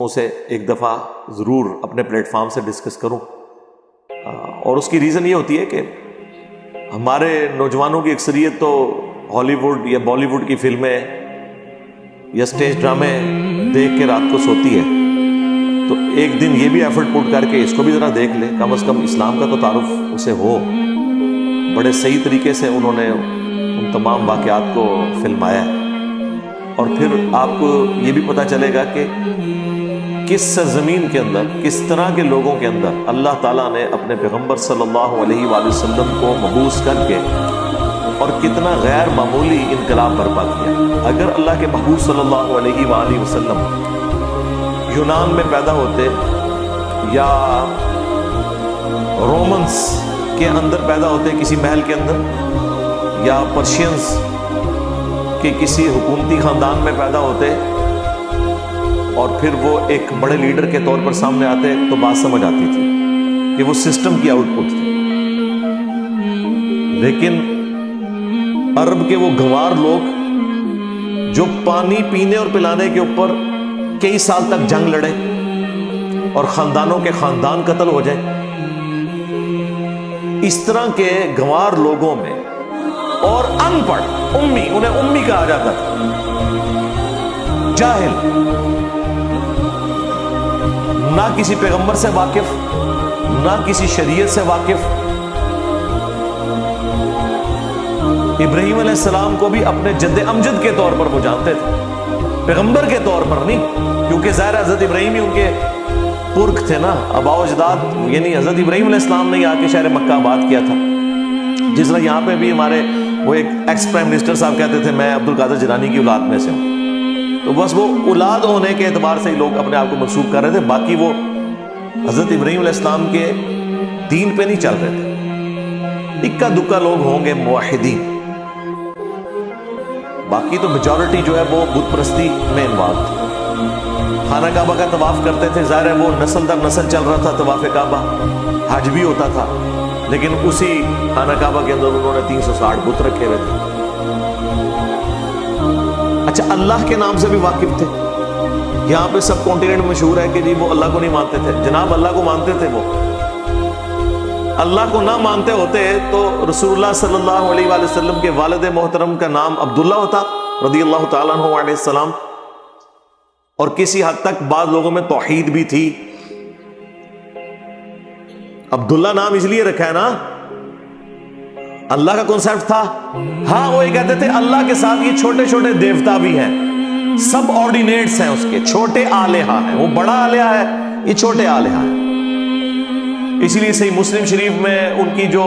سے ایک دفعہ ضرور اپنے پلیٹ فارم سے ڈسکس کروں، اور اس کی ریزن یہ ہوتی ہے کہ ہمارے نوجوانوں کی اکثریت تو ہالی ووڈ یا بالی ووڈ کی فلمیں یا سٹیج ڈرامے دیکھ کے رات کو سوتی ہے، تو ایک دن یہ بھی ایفرٹ پٹ کر کے اس کو بھی ذرا دیکھ لے، کم از کم اسلام کا تو تعارف اسے ہو۔ بڑے صحیح طریقے سے انہوں نے ان تمام واقعات کو فلمایا ہے، اور پھر آپ کو یہ بھی پتہ چلے گا کہ کس سرزمین کے اندر، کس طرح کے لوگوں کے اندر اللہ تعالیٰ نے اپنے پیغمبر صلی اللہ علیہ وآلہ وسلم کو مبعوث کر کے اور کتنا غیر معمولی انقلاب برپا کیا۔ اگر اللہ کے محبوب صلی اللہ علیہ وآلہ وسلم یونان میں پیدا ہوتے یا رومنس کے اندر پیدا ہوتے، کسی محل کے اندر، یا پرشینز کے کسی حکومتی خاندان میں پیدا ہوتے اور پھر وہ ایک بڑے لیڈر کے طور پر سامنے آتے، تو بات سمجھ آتی تھی کہ وہ سسٹم کی آؤٹ پٹ تھی۔ لیکن عرب کے وہ گنوار لوگ جو پانی پینے اور پلانے کے اوپر کئی سال تک جنگ لڑے اور خاندانوں کے خاندان قتل ہو جائیں، اس طرح کے گنوار لوگوں میں، اور ان پڑھ امی، انہیں امی کہا جاتا تھا، جاہل، نہ کسی پیغمبر سے واقف، نہ کسی شریعت سے واقف۔ ابراہیم علیہ السلام کو بھی اپنے جد امجد کے طور پر وہ جانتے تھے، پیغمبر کے طور پر نہیں، کیونکہ ظاہر حضرت ابراہیم ہی ان کے پرکھ تھے نا، آباء و اجداد، یعنی حضرت ابراہیم علیہ السلام نے آ کے شہر مکہ آباد کیا تھا۔ جس طرح یہاں پہ بھی ہمارے وہ ایک ایکس پرائم منسٹر صاحب کہتے تھے میں عبد القادر جیلانی کی اولاد میں سے ہوں، تو بس وہ اولاد ہونے کے اعتبار سے ہی لوگ اپنے آپ کو منسوب کر رہے تھے، باقی وہ حضرت ابراہیم علیہ السلام کے دین پہ نہیں چل رہے تھے۔ اکا دکا لوگ ہوں گے موحدین، باقی تو میجورٹی جو ہے وہ بت پرستی میں انوالو تھی۔ خانہ کعبہ کا طواف کرتے تھے، ظاہر ہے وہ نسل در نسل چل رہا تھا طواف کعبہ، حج بھی ہوتا تھا، لیکن اسی خانہ کعبہ کے اندر انہوں نے 360 بت رکھے ہوئے تھے۔ اچھا، اللہ کے نام سے بھی واقف تھے۔ یہاں پہ سب کانٹیننٹ مشہور ہے کہ جی وہ اللہ کو نہیں مانتے تھے، جناب اللہ کو مانتے تھے۔ وہ اللہ کو نہ مانتے ہوتے تو رسول اللہ صلی اللہ علیہ وآلہ وسلم کے والد محترم کا نام عبداللہ ہوتا رضی اللہ تعالیٰ عنہ علیہ السلام، اور کسی حد تک بعض لوگوں میں توحید بھی تھی۔ عبداللہ نام اس لیے رکھا ہے نا، اللہ کا کنسیپٹ تھا۔ ہاں، وہ یہ کہتے تھے اللہ کے ساتھ یہ چھوٹے چھوٹے دیوتا بھی ہیں، سب آرڈینیٹس ہیں، اس کے چھوٹے آلہہ ہیں، وہ بڑا آلہہ ہے، یہ چھوٹے آلہہ ہیں۔ اسی لیے صحیح مسلم شریف میں ان کی جو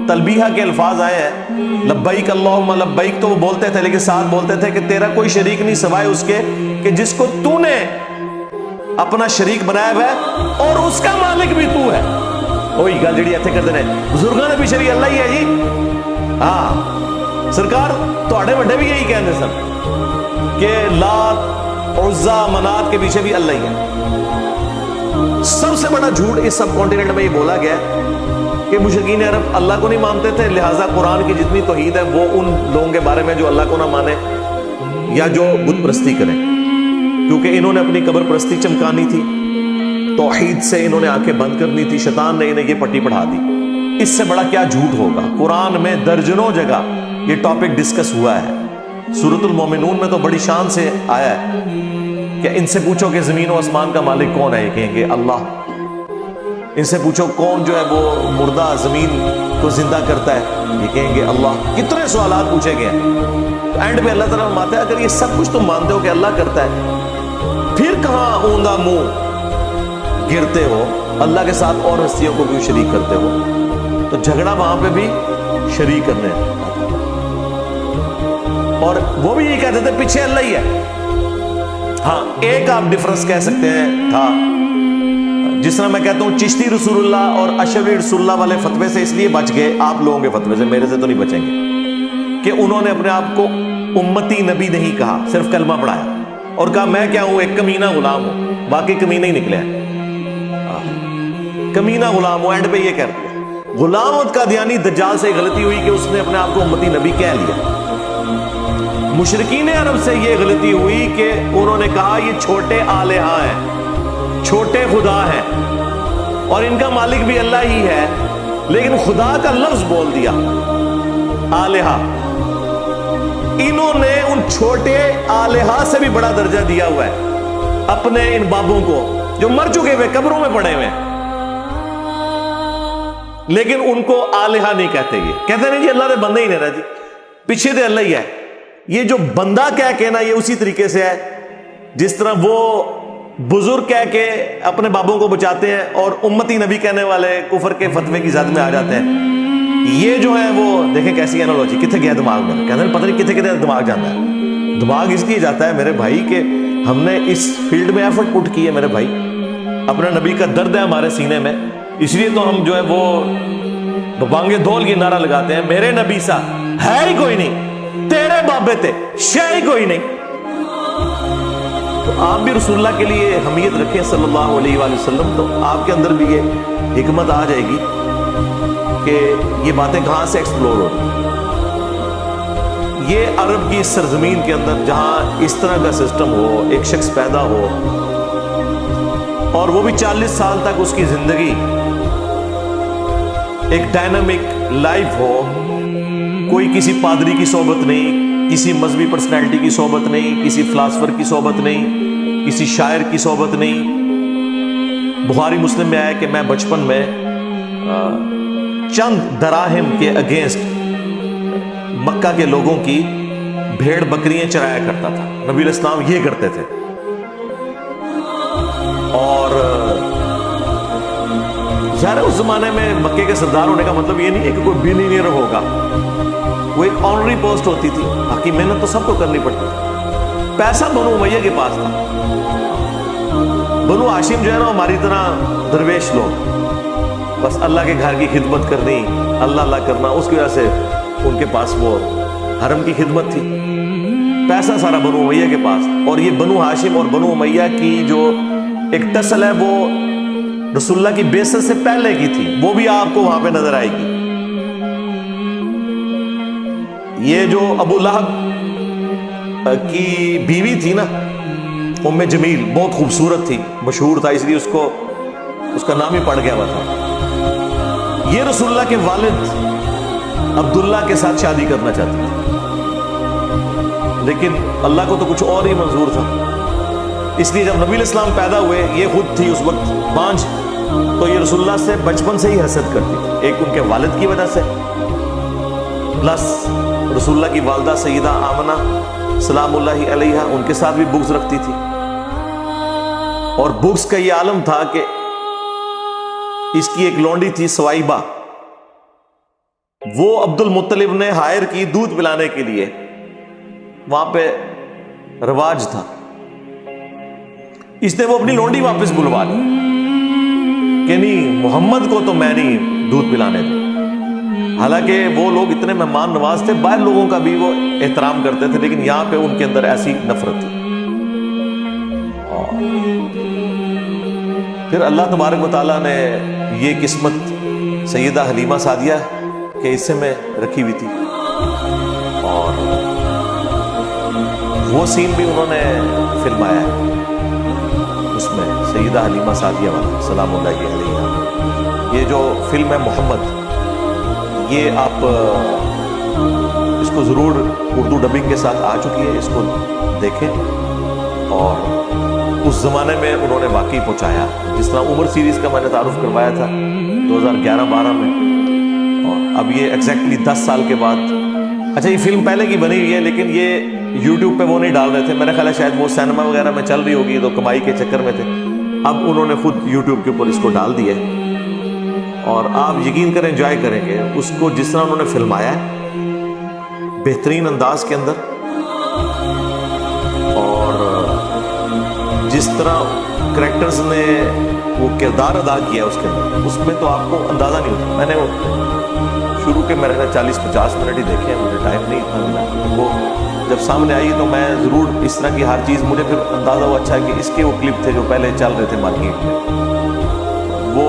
تلبیہ کے الفاظ آئے ہیں، لبیک اللہم لبیک، تو وہ بولتے تھے لیکن ساتھ بولتے تھے کہ تیرا کوئی شریک نہیں سوائے اس کے کہ جس کو تو نے اپنا شریک بنایا ہوا ہے، اور اس کا مالک بھی تو ہے۔ وہی گل جڑی ایتھے کردے نے بزرگاں دے پیچھے بھی اللہ ہی ہے جی۔ ہاں، سرکار تواڈے وڈے بھی یہی کہندے سن کہ لات، عزا، منات کے پیچھے بھی اللہ ہی ہے۔ سب سے بڑا جھوٹ اس سب کانٹیننٹ میں یہ بولا گیا کہ مشرکین عرب اللہ کو نہیں مانتے تھے، لہٰذا قرآن کی جتنی توحید ہے وہ ان لوگوں کے بارے میں جو اللہ کو نہ مانے یا جو بت پرستی کریں، کیونکہ انہوں نے اپنی قبر پرستی چمکانی تھی، توحید سے انہوں نے آنکھیں بند کرنی تھی، شیطان نے انہیں یہ پٹی پڑھا دی۔ اس سے بڑا کیا جھوٹ ہوگا؟ قرآن میں درجنوں جگہ یہ ٹاپک ڈسکس ہوا ہے۔ سورۃ المومنون میں تو بڑی شان سے آیا ہے کہ ان سے پوچھو کہ زمین و آسمان کا مالک کون ہے، یہ کہیں گے اللہ۔ ان سے پوچھو کون جو ہے وہ مردہ زمین کو زندہ کرتا ہے، یہ کہیں گے اللہ۔ کتنے سوالات پوچھے گئے ہیں، اینڈ پہ اللہ تعالیٰ فرماتا ہے اگر یہ سب کچھ تم مانتے ہو کہ اللہ کرتا ہے، پھر کہاں اوندا منہ گرتے ہو، اللہ کے ساتھ اور ہستیوں کو کیوں شریک کرتے ہو؟ تو جھگڑا وہاں پہ بھی شریک کرنے، اور وہ بھی یہ کہتے تھے پیچھے اللہ ہی ہے۔ ہاں، ایک آپ ڈفرنس کہہ سکتے ہیں تھا، جس طرح میں کہتا ہوں چشتی رسول اللہ اور اشعری رسول اللہ والے فتوے سے اس لیے بچ گئے، آپ لوگوں کے فتوے سے، میرے سے تو نہیں بچیں گے، کہ انہوں نے اپنے آپ کو امتی نبی نہیں کہا، صرف کلمہ پڑھایا اور کہا میں کیا ہوں، ایک کمینہ غلام ہوں، باقی کمینہ ہی نکلے ہیں، کمینہ غلام ہوں۔ اینڈ پہ یہ کہتے ہیں غلامت کا دیانی دجال سے غلطی ہوئی کہ اس نے اپنے آپ کو امتی نبی کہہ لیا۔ مشرکین عرب سے یہ غلطی ہوئی کہ انہوں نے کہا یہ چھوٹے آلہہ ہیں، چھوٹے خدا ہیں اور ان کا مالک بھی اللہ ہی ہے، لیکن خدا کا لفظ بول دیا آلہہ۔ انہوں نے ان چھوٹے آلہہ سے بھی بڑا درجہ دیا ہوا ہے اپنے ان بابوں کو جو مر چکے ہوئے قبروں میں پڑے ہوئے، لیکن ان کو آلہہ نہیں کہتے۔ یہ کہتے نہیں جی اللہ دے بندے ہی نہیں رہا جی، پیچھے دے اللہ ہی ہے۔ یہ جو بندہ کہہ کے نا، یہ اسی طریقے سے ہے جس طرح وہ بزرگ کہہ کے اپنے بابوں کو بچاتے ہیں اور امتی نبی کہنے والے کفر کے فتوے کی زد میں آ جاتے ہیں۔ یہ جو ہے وہ دیکھیں کیسی انالوجی، کتنے گیا دماغ میں، کہتے ہیں پتہ نہیں کتنے کتنے دماغ جاتا ہے۔ دماغ اس لیے جاتا ہے میرے بھائی کہ ہم نے اس فیلڈ میں ایفرٹ پٹ کی ہے میرے بھائی، اپنے نبی کا درد ہے ہمارے سینے میں، اس لیے تو ہم جو ہے وہ بانگے دول کی نعرہ لگاتے ہیں، میرے نبی سا ہے ہی کوئی نہیں، تیرے بابے تے شے ہی کوئی نہیں۔ تو آپ بھی رسول اللہ کے لیے حمیت رکھیں صلی اللہ علیہ وآلہ وسلم، تو آپ کے اندر بھی یہ حکمت آ جائے گی کہ یہ باتیں کہاں سے ایکسپلور ہو۔ یہ عرب کی سرزمین کے اندر جہاں اس طرح کا سسٹم ہو، ایک شخص پیدا ہو اور وہ بھی 40 سال تک اس کی زندگی ایک ڈائنامک لائف ہو، کوئی کسی پادری کی صحبت نہیں، کسی مذہبی پرسنالٹی کی صحبت نہیں، کسی فلاسفر کی صحبت نہیں، کسی شاعر کی صحبت نہیں۔ بخاری مسلم میں آیا کہ میں بچپن میں چند دراہم کے اگینسٹ مکہ کے لوگوں کی بھیڑ بکریاں چرایا کرتا تھا۔ نبی علیہ السلام یہ کرتے تھے، اور ظاہر اس زمانے میں مکے کے سردار ہونے کا مطلب یہ نہیں ہے کہ کوئی بلینئر ہوگا، وہ ایک آنری پوسٹ ہوتی تھی، باقی محنت تو سب کو کرنی پڑتی تھی۔ پیسہ بنو امیہ کے پاس تھا، بنو ہاشم جو ہے نا ہماری طرح درویش لوگ، بس اللہ کے گھر کی خدمت کرنی، اللہ اللہ کرنا، اس کی وجہ سے ان کے پاس وہ حرم کی خدمت تھی۔ پیسہ سارا بنو امیہ کے پاس، اور یہ بنو ہاشم اور بنو امیہ کی جو ایک ٹسل ہے وہ رسول اللہ کی بعثت سے پہلے کی تھی، وہ بھی آپ کو وہاں پہ نظر آئے گی۔ یہ جو ابو لہب کی بیوی تھی نا ام جمیل، بہت خوبصورت تھی، مشہور تھا، اس لیے اس کا نام ہی پڑ گیا ہوا تھا۔ یہ رسول اللہ کے والد عبداللہ کے ساتھ شادی کرنا چاہتے تھے، لیکن اللہ کو تو کچھ اور ہی منظور تھا، اس لیے جب نبی علیہ السلام پیدا ہوئے، یہ خود تھی اس وقت بانجھ، تو یہ رسول اللہ سے بچپن سے ہی حسد کرتی تھی، ایک ان کے والد کی وجہ سے، پلس رسول اللہ کی والدہ سیدہ آمنہ سلام اللہ علیہا ان کے ساتھ بھی بغض رکھتی تھی۔ اور بغض کا یہ عالم تھا کہ اس کی ایک لونڈی تھی سوائبہ، وہ عبد المطلب نے ہائر کی دودھ پلانے کے لیے، وہاں پہ رواج تھا، اس نے وہ اپنی لونڈی واپس بلوا لی کہ نہیں محمد کو تو میں نہیں دودھ پلانے دوں۔ حالانکہ وہ لوگ اتنے مہمان نواز تھے، باہر لوگوں کا بھی وہ احترام کرتے تھے، لیکن یہاں پہ ان کے اندر ایسی نفرت تھی۔ پھر اللہ تبارک و تعالیٰ نے یہ قسمت سیدہ حلیمہ سعدیہ کے حصے میں رکھی ہوئی تھی، اور وہ سین بھی انہوں نے فلمایا ہے اس میں، سیدہ حلیمہ سعدیہ والا سلام اللہ علیہ۔ یہ جو فلم ہے محمد، یہ آپ اس کو ضرور اردو ڈبنگ کے ساتھ آ چکی ہے، اس کو دیکھیں۔ اور اس زمانے میں انہوں نے واقعی پہنچایا، جس طرح عمر سیریز کا میں نے تعارف کروایا تھا 2011-12 میں، اور اب یہ ایگزیکٹلی 10 سال کے بعد، اچھا یہ فلم پہلے کی بنی ہوئی ہے لیکن یہ یوٹیوب پہ وہ نہیں ڈال رہے تھے، میرا خیال ہے شاید وہ سینما وغیرہ میں چل رہی ہوگی تو کمائی کے چکر میں تھے، اب انہوں نے خود یوٹیوب کے اوپر اس کو ڈال دیا ہے، اور آپ یقین کریں انجوائے کریں گے اس کو، جس طرح انہوں نے فلمایا ہے بہترین انداز کے اندر، اور جس طرح کریکٹرز نے وہ کردار ادا کیا اس کے اندر، اس میں تو آپ کو اندازہ نہیں ہوتا۔ میں نے وہ شروع کے میرے 40-50 منٹ ہی دیکھے ہیں، مجھے ٹائم نہیں اتنا ملا، وہ جب سامنے آئی تو میں ضرور اس طرح کی ہر چیز، مجھے پھر اندازہ ہوا اچھا کہ اس کے وہ کلپ تھے جو پہلے چل رہے تھے مارکیٹ میں، وہ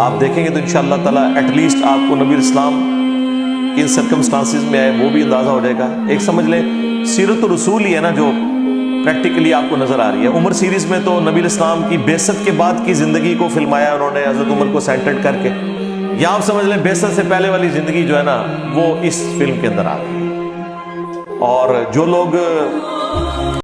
آپ دیکھیں گے تو انشاءاللہ تعالیٰ ایٹ لیسٹ آپ کو نبی اسلام کن سرکمسٹانسز میں آئے وہ بھی اندازہ ہو جائے گا۔ ایک سمجھ لیں سیرت الرسول ہی ہے نا جو پریکٹیکلی آپ کو نظر آ رہی ہے. عمر سیریز میں تو نبی الاسلام کی بعثت کے بعد کی زندگی کو فلمایا انہوں نے حضرت عمر کو سینٹرڈ کر کے. یا آپ سمجھ لیں بعثت سے پہلے والی زندگی جو ہے نا وہ اس فلم کے اندر آ گئی. اور جو لوگ